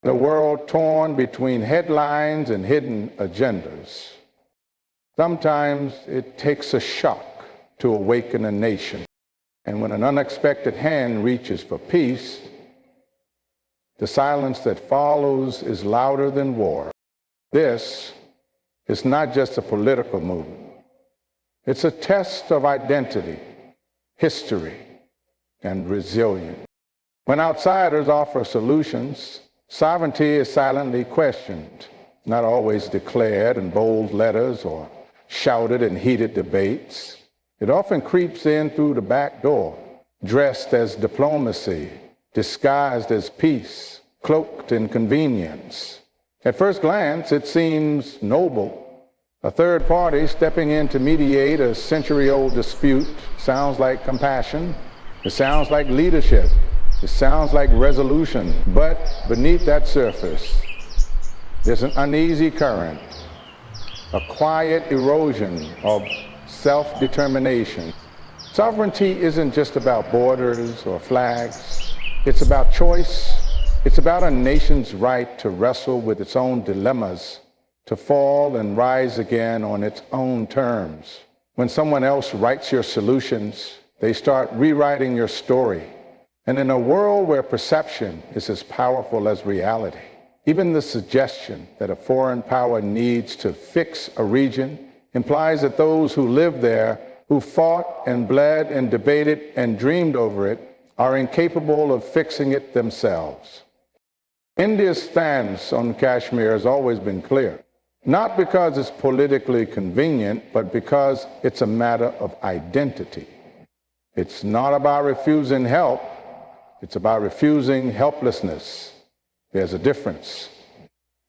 The world torn between headlines and hidden agendas. Sometimes it takes a shock to awaken a nation. And when an unexpected hand reaches for peace, the silence that follows is louder than war. This is not just a political movement. It's a test of identity, history, and resilience. When outsiders offer solutions, sovereignty is silently questioned, not always declared in bold letters or shouted in heated debates. It often creeps in through the back door, dressed as diplomacy, disguised as peace, cloaked in convenience. At first glance, it seems noble. A third party stepping in to mediate a century-old dispute sounds like compassion. It sounds like leadership. It sounds like resolution. But beneath that surface, there's an uneasy current, a quiet erosion of self-determination. Sovereignty isn't just about borders or flags. It's about choice. It's about a nation's right to wrestle with its own dilemmas, to fall and rise again on its own terms. When someone else writes your solutions, they start rewriting your story. And in a world where perception is as powerful as reality, even the suggestion that a foreign power needs to fix a region implies that those who live there, who fought and bled and debated and dreamed over it, are incapable of fixing it themselves. India's stance on Kashmir has always been clear, not because it's politically convenient, but because it's a matter of identity. It's not about refusing help, it's about refusing helplessness. There's a difference.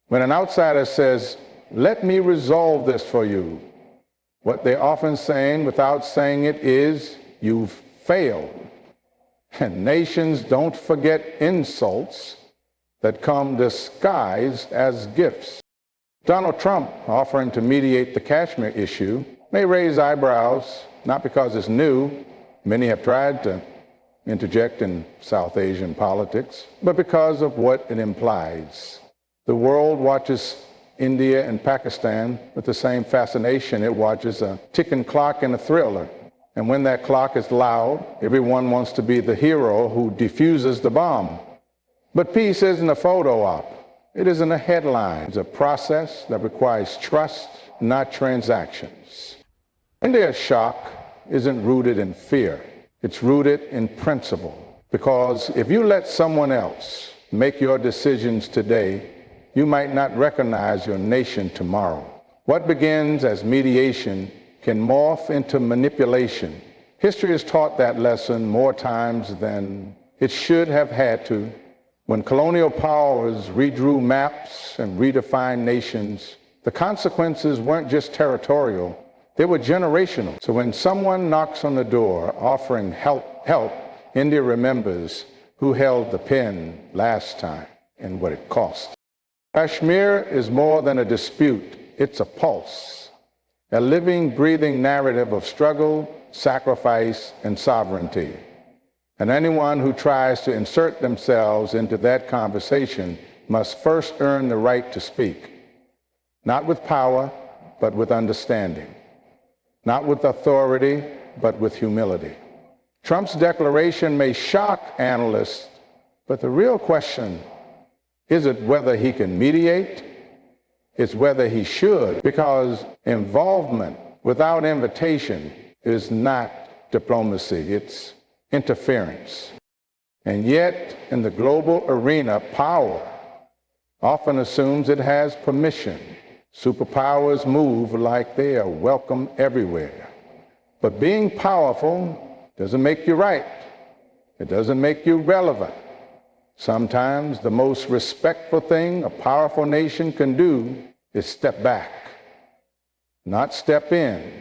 When an outsider says, "Let me resolve this for you," what they're often saying without saying it is, "You've failed." And nations don't forget insults that come disguised as gifts. Donald Trump offering to mediate the Kashmir issue may raise eyebrows, not because it's new. Many have tried to interject in South Asian politics, but because of what it implies. The world watches India and Pakistan with the same fascination it watches a ticking clock in a thriller. And when that clock is loud, everyone wants to be the hero who defuses the bomb. But peace isn't a photo op. It isn't a headline. It's a process that requires trust, not transactions. India's shock isn't rooted in fear. It's rooted in principle. Because if you let someone else make your decisions today, you might not recognize your nation tomorrow. What begins as mediation can morph into manipulation. History has taught that lesson more times than it should have had to. When colonial powers redrew maps and redefined nations, the consequences weren't just territorial, they were generational. So when someone knocks on the door offering help, India remembers who held the pen last time and what it cost. Kashmir is more than a dispute, it's a pulse, a living, breathing narrative of struggle, sacrifice, and sovereignty. And anyone who tries to insert themselves into that conversation must first earn the right to speak, not with power, but with understanding, not with authority, but with humility. Trump's declaration may shock analysts, but the real question isn't whether he can mediate, it's whether he should, because involvement without invitation is not diplomacy, it's interference. And yet, in the global arena, power often assumes it has permission. Superpowers move like they are welcome everywhere. But being powerful doesn't make you right. It doesn't make you relevant. Sometimes the most respectful thing a powerful nation can do is step back, not step in,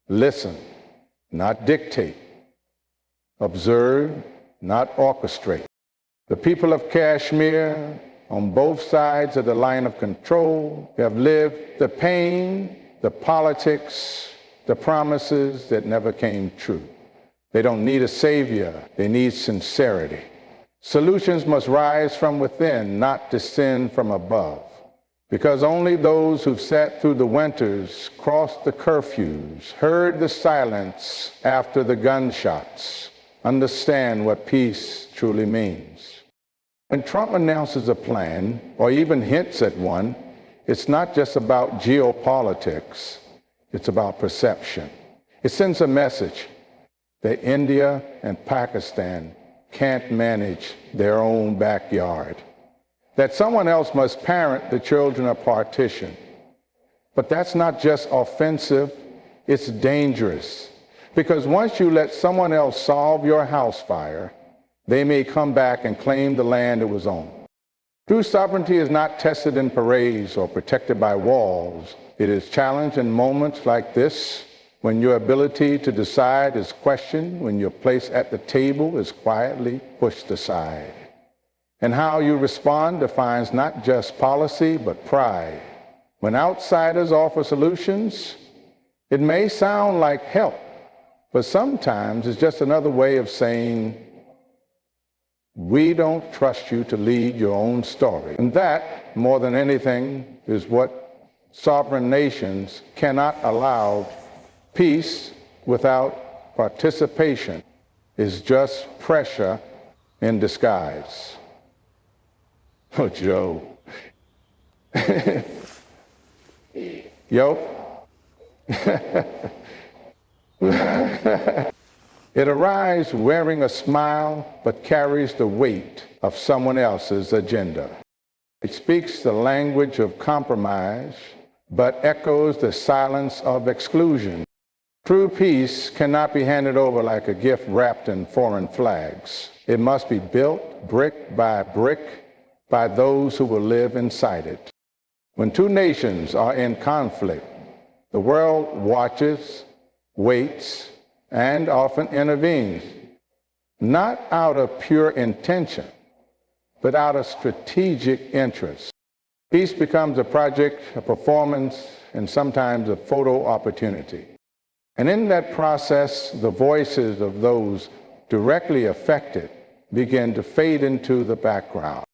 listen, not dictate, observe, not orchestrate. The people of Kashmir, on both sides of the line of control, have lived the pain, the politics, the promises that never came true. They don't need a savior, they need sincerity. Solutions must rise from within, not descend from above. Because only those who've sat through the winters, crossed the curfews, heard the silence after the gunshots, understand what peace truly means. When Trump announces a plan, or even hints at one, it's not just about geopolitics, it's about perception. It sends a message that India and Pakistan can't manage their own backyard, that someone else must parent the children of partition. But that's not just offensive, it's dangerous. Because once you let someone else solve your house fire, they may come back and claim the land it was on. True sovereignty is not tested in parades or protected by walls. It is challenged in moments like this, when your ability to decide is questioned, when your place at the table is quietly pushed aside. And how you respond defines not just policy, but pride. When outsiders offer solutions, it may sound like help, but sometimes it's just another way of saying, we don't trust you to lead your own story. And that, more than anything, is what sovereign nations cannot allow. Peace without participation is just pressure in disguise. Oh, Joe. Yo. It arrives wearing a smile, but carries the weight of someone else's agenda. It speaks the language of compromise, but echoes the silence of exclusion. True peace cannot be handed over like a gift wrapped in foreign flags. It must be built brick by those who will live inside it. When two nations are in conflict, the world watches, waits, and often intervenes, not out of pure intention, but out of strategic interest. Peace becomes a project, a performance, and sometimes a photo opportunity. And in that process, the voices of those directly affected begin to fade into the background.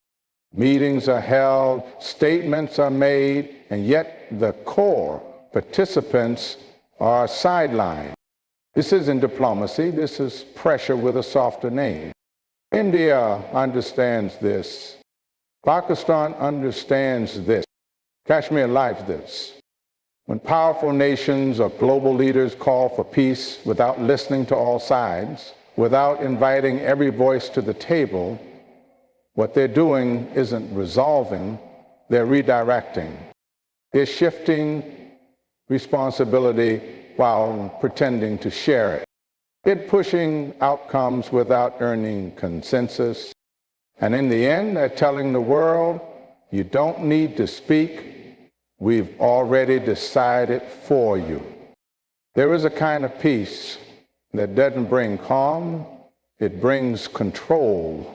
Meetings are held, statements are made, and yet the core participants are sidelined. This isn't diplomacy, this is pressure with a softer name. India understands this. Pakistan understands this. Kashmir lives this. When powerful nations or global leaders call for peace without listening to all sides, without inviting every voice to the table, what they're doing isn't resolving, they're redirecting. They're shifting responsibility while pretending to share it. They're pushing outcomes without earning consensus. And in the end, they're telling the world, you don't need to speak. We've already decided for you. There is a kind of peace that doesn't bring calm, it brings control.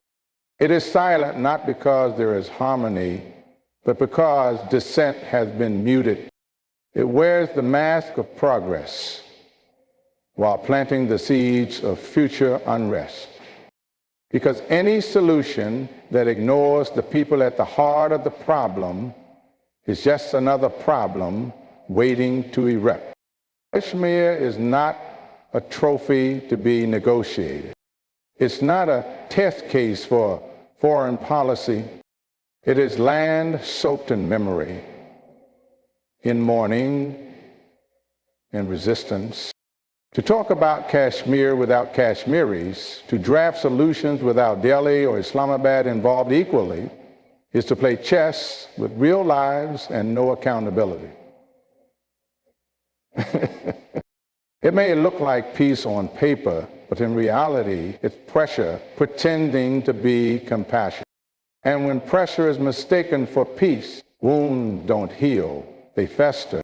It is silent not because there is harmony, but because dissent has been muted. It wears the mask of progress while planting the seeds of future unrest. Because any solution that ignores the people at the heart of the problem is just another problem waiting to erupt. Kashmir is not a trophy to be negotiated. It's not a test case for foreign policy. It is land soaked in memory, in mourning, in resistance. To talk about Kashmir without Kashmiris, to draft solutions without Delhi or Islamabad involved equally, is to play chess with real lives and no accountability. It may look like peace on paper, but in reality, it's pressure pretending to be compassion. And when pressure is mistaken for peace, wounds don't heal, they fester.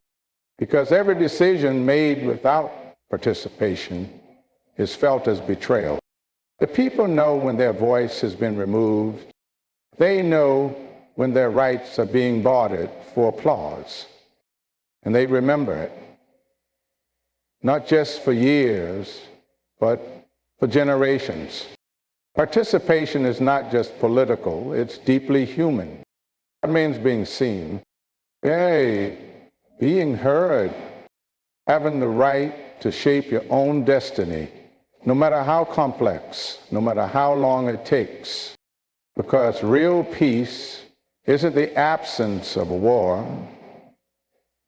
Because every decision made without participation is felt as betrayal. The people know when their voice has been removed. They know when their rights are being bartered for applause. And they remember it, not just for years, but for generations. Participation is not just political, it's deeply human. It means being seen, being heard, having the right to shape your own destiny, no matter how complex, no matter how long it takes. Because real peace isn't the absence of a war,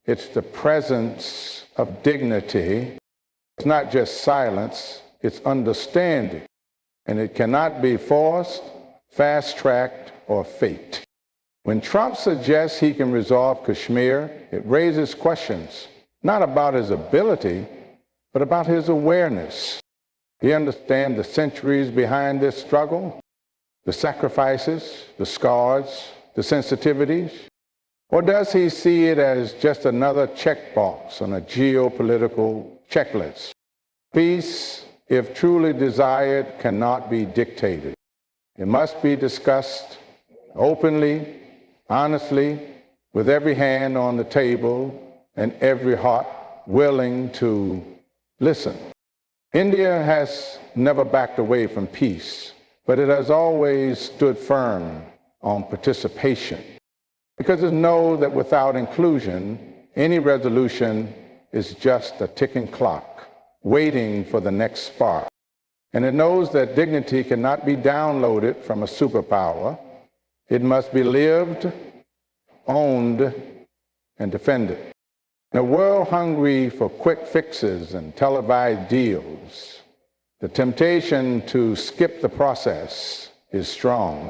it's the presence of dignity. It's not just silence, it's understanding. And it cannot be forced, fast-tracked, or faked. When Trump suggests he can resolve Kashmir, it raises questions, not about his ability, but about his awareness. Do you understand the centuries behind this struggle? The sacrifices, the scars, the sensitivities? Or does he see it as just another checkbox on a geopolitical checklist? Peace, if truly desired, cannot be dictated. It must be discussed openly, honestly, with every hand on the table and every heart willing to listen. India has never backed away from peace, but it has always stood firm on participation, because it knows that without inclusion, any resolution is just a ticking clock, waiting for the next spark. And it knows that dignity cannot be downloaded from a superpower. It must be lived, owned, and defended. In a world hungry for quick fixes and televised deals, the temptation to skip the process is strong.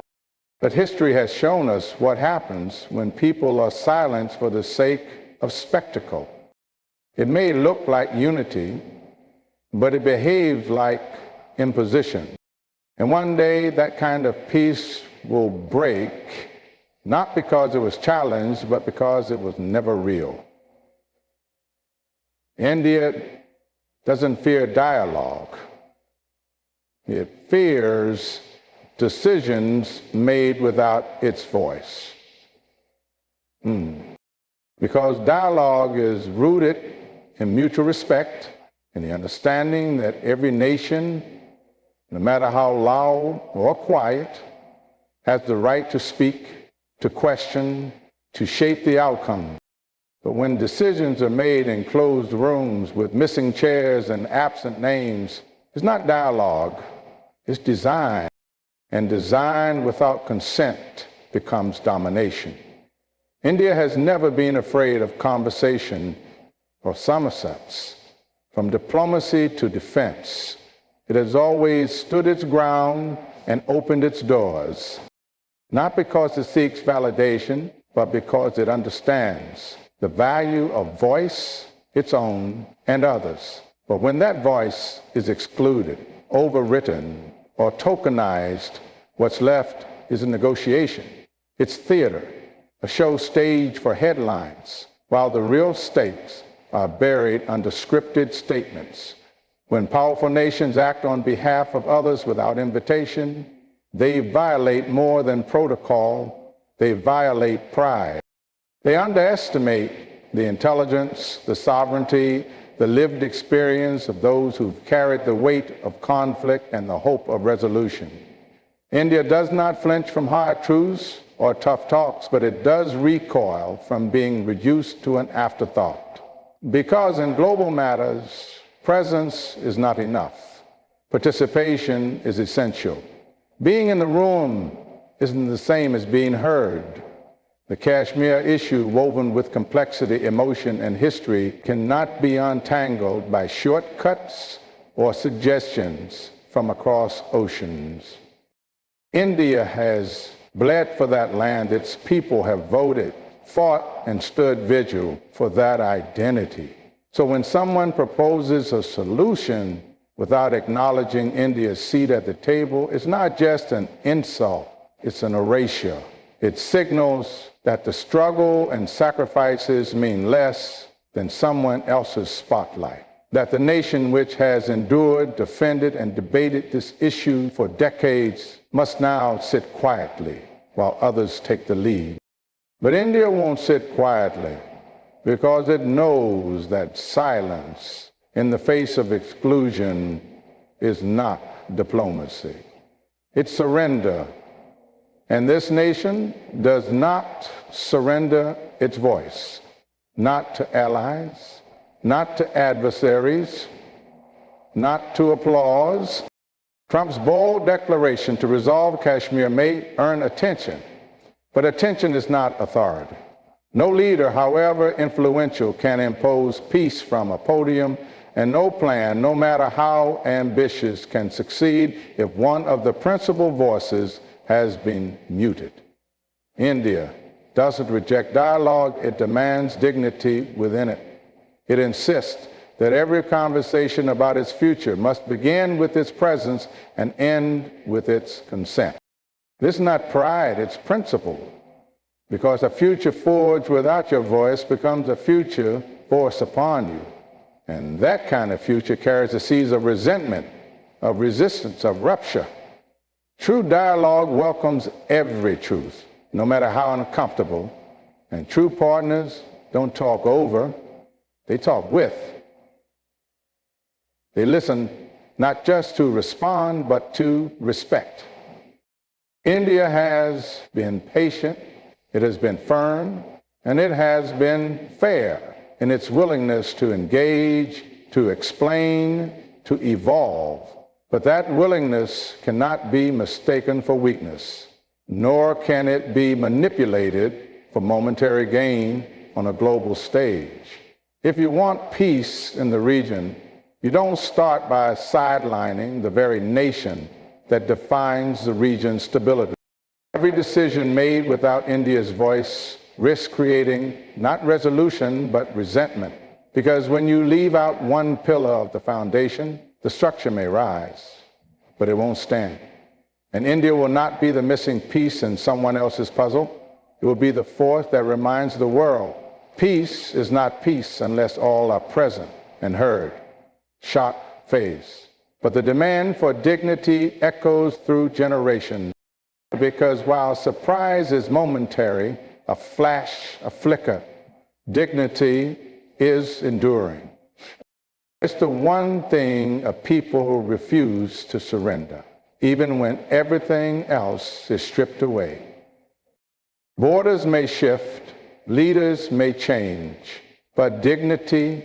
But history has shown us what happens when people are silenced for the sake of spectacle. It may look like unity, but it behaves like imposition. And one day that kind of peace will break, not because it was challenged, but because it was never real. India doesn't fear dialogue. It fears decisions made without its voice. Because dialogue is rooted in mutual respect, in the understanding that every nation, no matter how loud or quiet, has the right to speak, to question, to shape the outcome. But when decisions are made in closed rooms with missing chairs and absent names, it's not dialogue, it's design. And design without consent becomes domination. India has never been afraid of conversation or somersets. From diplomacy to defense, it has always stood its ground and opened its doors, not because it seeks validation, but because it understands the value of voice, its own and others. But when that voice is excluded, overwritten, or tokenized, what's left is a negotiation. It's theater, a show stage for headlines, while the real stakes are buried under scripted statements. When powerful nations act on behalf of others without invitation, they violate more than protocol, they violate pride. They underestimate the intelligence, the sovereignty, the lived experience of those who've carried the weight of conflict and the hope of resolution. India does not flinch from hard truths or tough talks, but it does recoil from being reduced to an afterthought. Because in global matters, presence is not enough. Participation is essential. Being in the room isn't the same as being heard. The Kashmir issue, woven with complexity, emotion, and history, cannot be untangled by shortcuts or suggestions from across oceans. India has bled for that land. Its people have voted, fought, and stood vigil for that identity. So when someone proposes a solution without acknowledging India's seat at the table, it's not just an insult, it's an erasure. It signals that the struggle and sacrifices mean less than someone else's spotlight. That the nation which has endured, defended, and debated this issue for decades must now sit quietly while others take the lead. But India won't sit quietly because it knows that silence in the face of exclusion is not diplomacy. It's surrender. And this nation does not surrender its voice, not to allies, not to adversaries, not to applause. Trump's bold declaration to resolve Kashmir may earn attention, but attention is not authority. No leader, however influential, can impose peace from a podium, and no plan, no matter how ambitious, can succeed if one of the principal voices has been muted. India doesn't reject dialogue, it demands dignity within it. It insists that every conversation about its future must begin with its presence and end with its consent. This is not pride, it's principle. Because a future forged without your voice becomes a future forced upon you. And that kind of future carries the seeds of resentment, of resistance, of rupture. True dialogue welcomes every truth, no matter how uncomfortable. And true partners don't talk over, they talk with. They listen not just to respond, but to respect. India has been patient, it has been firm, and it has been fair in its willingness to engage, to explain, to evolve. But that willingness cannot be mistaken for weakness, nor can it be manipulated for momentary gain on a global stage. If you want peace in the region, you don't start by sidelining the very nation that defines the region's stability. Every decision made without India's voice risks creating not resolution, but resentment. Because when you leave out one pillar of the foundation, the structure may rise, but it won't stand. And India will not be the missing piece in someone else's puzzle. It will be the fourth that reminds the world, peace is not peace unless all are present and heard. Shock fades. But the demand for dignity echoes through generations. Because while surprise is momentary, a flash, a flicker, dignity is enduring. It's the one thing a people refuse to surrender, even when everything else is stripped away. Borders may shift, leaders may change, but dignity,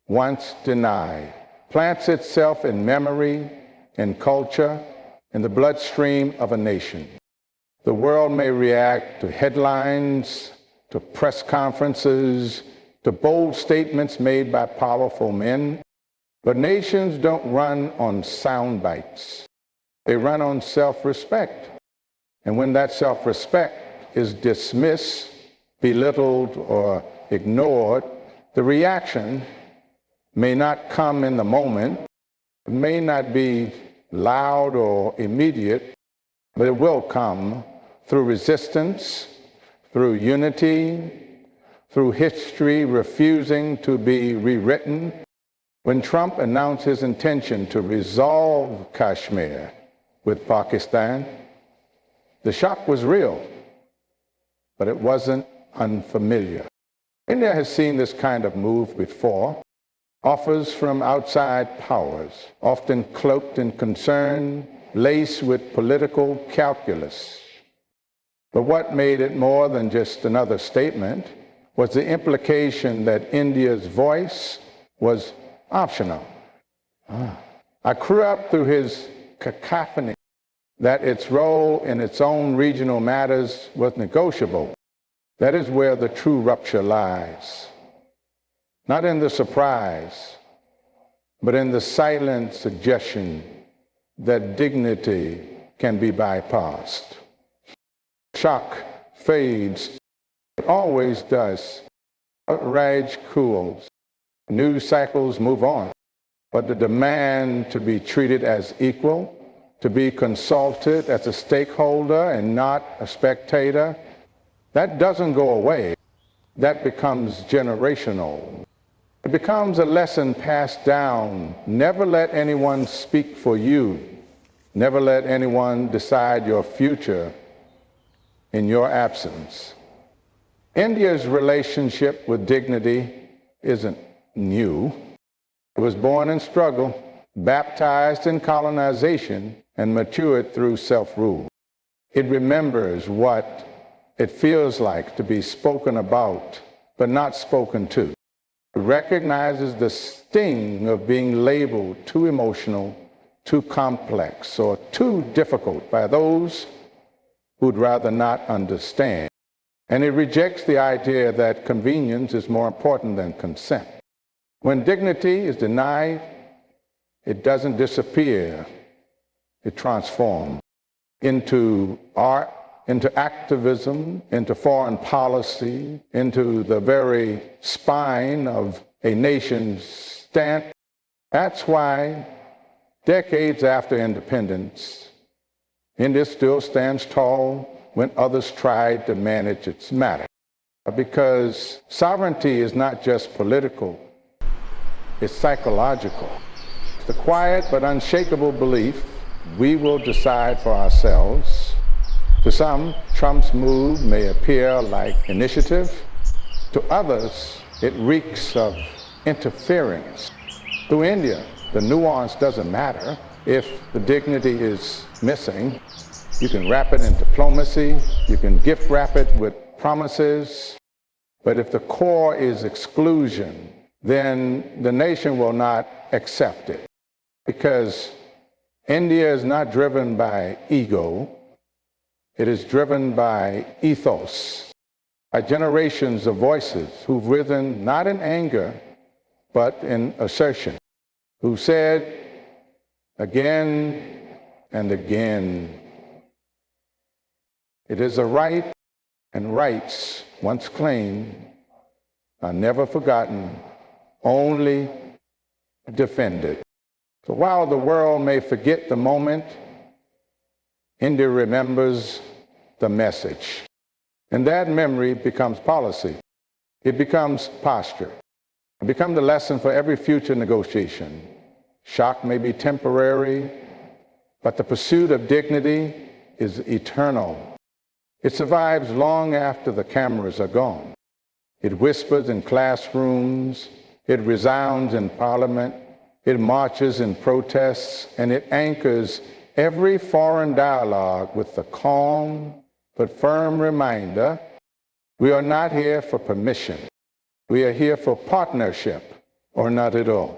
once denied, plants itself in memory, in culture, in the bloodstream of a nation. The world may react to headlines, to press conferences, to bold statements made by powerful men, but nations don't run on sound bites. They run on self-respect. And when that self-respect is dismissed, belittled, or ignored, the reaction may not come in the moment, it may not be loud or immediate, but it will come through resistance, through unity, through history refusing to be rewritten. When Trump announced his intention to resolve Kashmir with Pakistan, the shock was real, but it wasn't unfamiliar. India has seen this kind of move before. Offers from outside powers, often cloaked in concern, laced with political calculus. But what made it more than just another statement was the implication that India's voice was optional. I grew up through his cacophony, that its role in its own regional matters was negotiable. That is where the true rupture lies. Not in the surprise, but in the silent suggestion that dignity can be bypassed. Shock fades, it always does. Outrage cools, news cycles move on. But the demand to be treated as equal, to be consulted as a stakeholder and not a spectator, that doesn't go away. That becomes generational. It becomes a lesson passed down. Never let anyone speak for you. Never let anyone decide your future in your absence. India's relationship with dignity isn't new. It was born in struggle, baptized in colonization, and matured through self-rule. It remembers what it feels like to be spoken about, but not spoken to. It recognizes the sting of being labeled too emotional, too complex, or too difficult by those who'd rather not understand. And it rejects the idea that convenience is more important than consent. When dignity is denied, it doesn't disappear. It transforms into art, into activism, into foreign policy, into the very spine of a nation's stance. That's why, decades after independence, India still stands tall when others tried to manage its matter. Because sovereignty is not just political, it's psychological. It's the quiet but unshakable belief we will decide for ourselves. To some, Trump's move may appear like initiative. To others, it reeks of interference. To India, the nuance doesn't matter. If the dignity is missing, you can wrap it in diplomacy, you can gift wrap it with promises, but if the core is exclusion, then the nation will not accept it. Because India is not driven by ego, it is driven by ethos, by generations of voices who've risen not in anger, but in assertion, who said again and again, it is a right, and rights once claimed are never forgotten, only defended. So while the world may forget the moment, India remembers the message. And that memory becomes policy. It becomes posture. It becomes the lesson for every future negotiation. Shock may be temporary, but the pursuit of dignity is eternal. It survives long after the cameras are gone. It whispers in classrooms, it resounds in parliament, it marches in protests, and it anchors every foreign dialogue with the calm but firm reminder, we are not here for permission. We are here for partnership, or not at all.